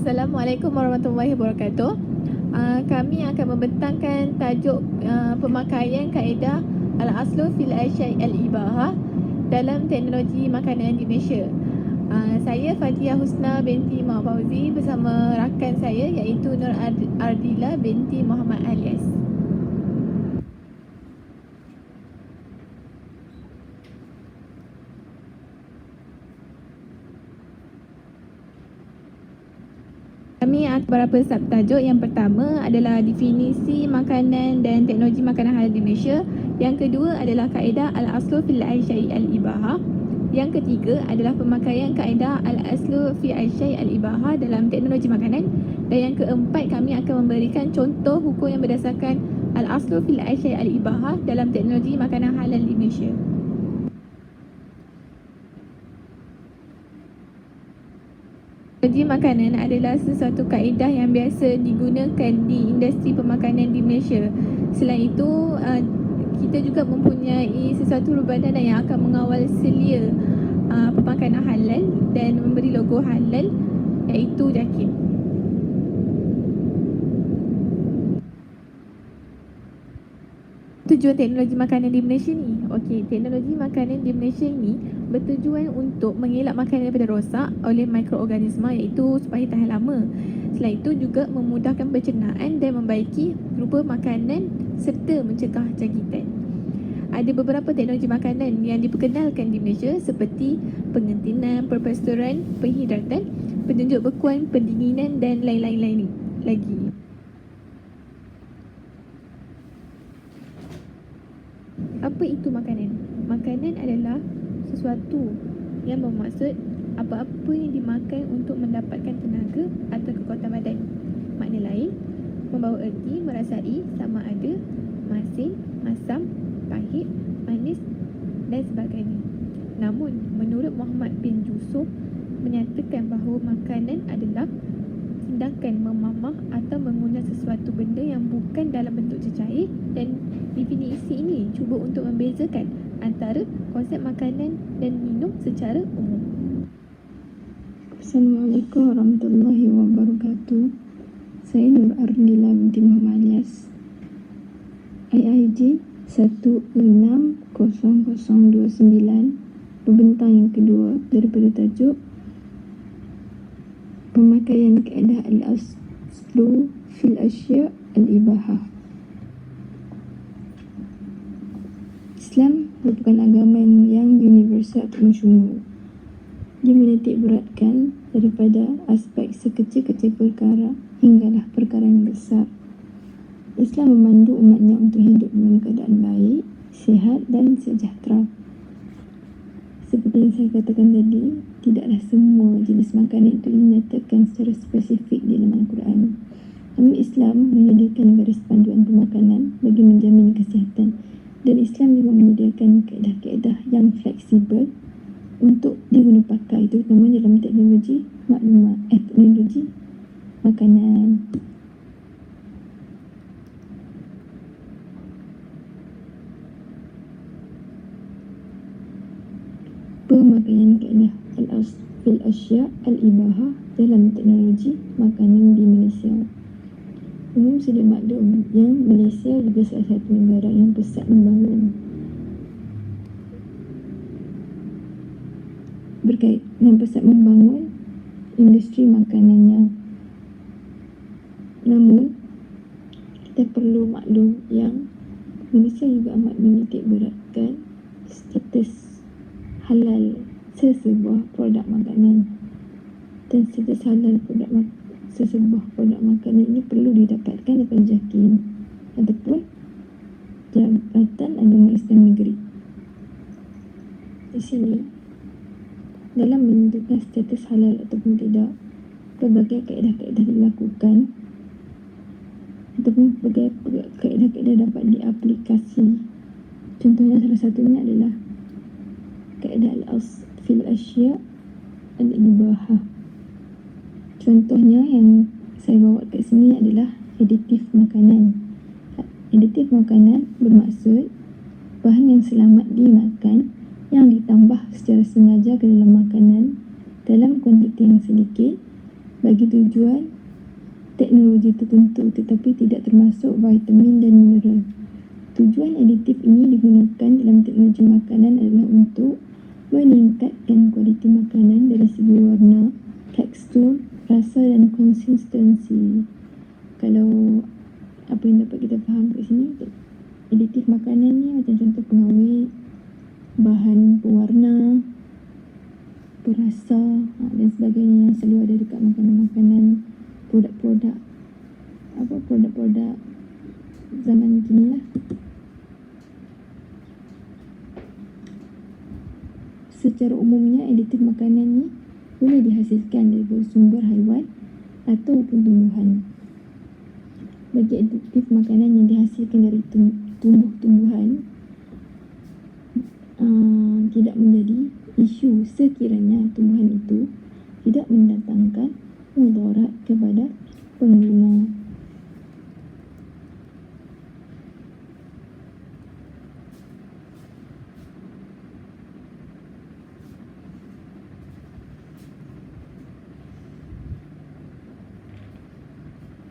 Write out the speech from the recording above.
Assalamualaikum warahmatullahi wabarakatuh. Kami akan membentangkan tajuk pemakaian kaedah al-aslu fil asyai al-ibahah dalam teknologi makanan di Malaysia. Saya Fadiyah Husna binti Muhammad Fauzi bersama rakan saya iaitu Nur Ardila binti Muhammad Alias. Kami akan beberapa subtajuk. Yang pertama adalah definisi makanan dan teknologi makanan halal di Malaysia. Yang kedua adalah kaedah al-aslu fil asyai al-ibahah. Yang ketiga adalah pemakaian kaedah al-aslu fi asyai al-ibahah dalam teknologi makanan. Dan yang keempat, kami akan memberikan contoh hukum yang berdasarkan al-aslu fil asyai al-ibahah dalam teknologi makanan halal di Malaysia. Teknologi makanan adalah sesuatu kaedah yang biasa digunakan di industri pemakanan di Malaysia. Selain itu, kita juga mempunyai sesuatu perbadanan yang akan mengawal selia pemakanan halal dan memberi logo halal, iaitu JAKIM. Tujuan teknologi makanan di Malaysia ni, teknologi makanan di Malaysia ni bertujuan untuk mengelak makanan daripada rosak oleh mikroorganisma, iaitu supaya tahan lama. Selain itu juga memudahkan pencernaan dan membaiki rupa makanan serta mencegah jangkitan. Ada beberapa teknologi makanan yang diperkenalkan di Malaysia seperti pengentinan, perpasturan, penghidratan, penunjuk bekuan, pendinginan dan lain-lain lagi. Apa itu makanan? Makanan adalah sesuatu yang bermaksud apa-apa yang dimakan untuk mendapatkan tenaga atau kekuatan badan. Makna lain, membawa erti merasai sama ada masin, asam, pahit, manis dan sebagainya. Namun, menurut Muhammad bin Yusuf menyatakan bahawa makanan adalah tindakan memamah atau mengunyah sesuatu benda yang bukan dalam bentuk cecair, dan definisi ini cuba untuk membezakan antara konsep makanan dan minum secara umum. Assalamualaikum warahmatullahi wabarakatuh. Saya Nur Ardila binti Muhammad Alias, IIJ 160029. Pembentang yang kedua daripada tajuk pemakaian kaedah al-aslu fil asya' al-ibahah. Islam merupakan agama yang universal atau mensyumul. Dia menitik beratkan daripada aspek sekecil-kecil perkara hinggalah perkara yang besar. Islam memandu umatnya untuk hidup dalam keadaan baik, sihat dan sejahtera. Seperti yang saya katakan tadi, tidaklah semua jenis makanan itu dinyatakan secara spesifik di dalam Al-Quran. Namun Islam menyediakan garis panduan pemakanan bagi menjamin kesihatan, dan Islam juga menyediakan kaedah-kaedah yang fleksibel untuk diguna pakai, terutama dalam teknologi maklumat, teknologi makanan. Pemakaian kaedah al-asl fil asya' al-ibahah dalam teknologi makanan di Malaysia. Umum sedia maklum yang Malaysia juga salah satu negara yang pesat membangun industri makanannya. Namun kita perlu maklum yang Malaysia juga amat menitik beratkan status halal sesebuah produk makanan, dan status halal sesebuah produk makanan ini perlu didapatkan daripada JAKIM ataupun Jabatan Agama Islam Negeri. Di sini, dalam menentukan status halal ataupun tidak, pelbagai kaedah-kaedah dilakukan ataupun pelbagai kaedah-kaedah dapat diaplikasi. Contohnya salah satunya adalah kaedah al-asl fil asya' al-ibahah. Contohnya yang saya bawa kat sini adalah aditif makanan. Aditif makanan bermaksud bahan yang selamat dimakan yang ditambah secara sengaja ke dalam makanan dalam kuantiti yang sedikit bagi tujuan teknologi tertentu tetapi tidak termasuk vitamin dan mineral. Tujuan aditif ini digunakan dalam teknologi makanan adalah untuk meningkatkan kualiti makanan dari segi warna, tekstur, rasa dan konsistensi. Kalau apa yang dapat kita faham kat sini, aditif makanan ni macam contoh pengawet, bahan pewarna, perasa dan sebagainya yang selalu ada dekat makanan-makanan, produk-produk zaman kini lah. Secara umumnya aditif makanan ni boleh dihasilkan daripada sumber haiwan ataupun tumbuhan. Bagi aditif makanan yang dihasilkan dari tumbuh-tumbuhan tidak menjadi isu sekiranya tumbuhan itu tidak mendatangkan mudarat kepada pengguna.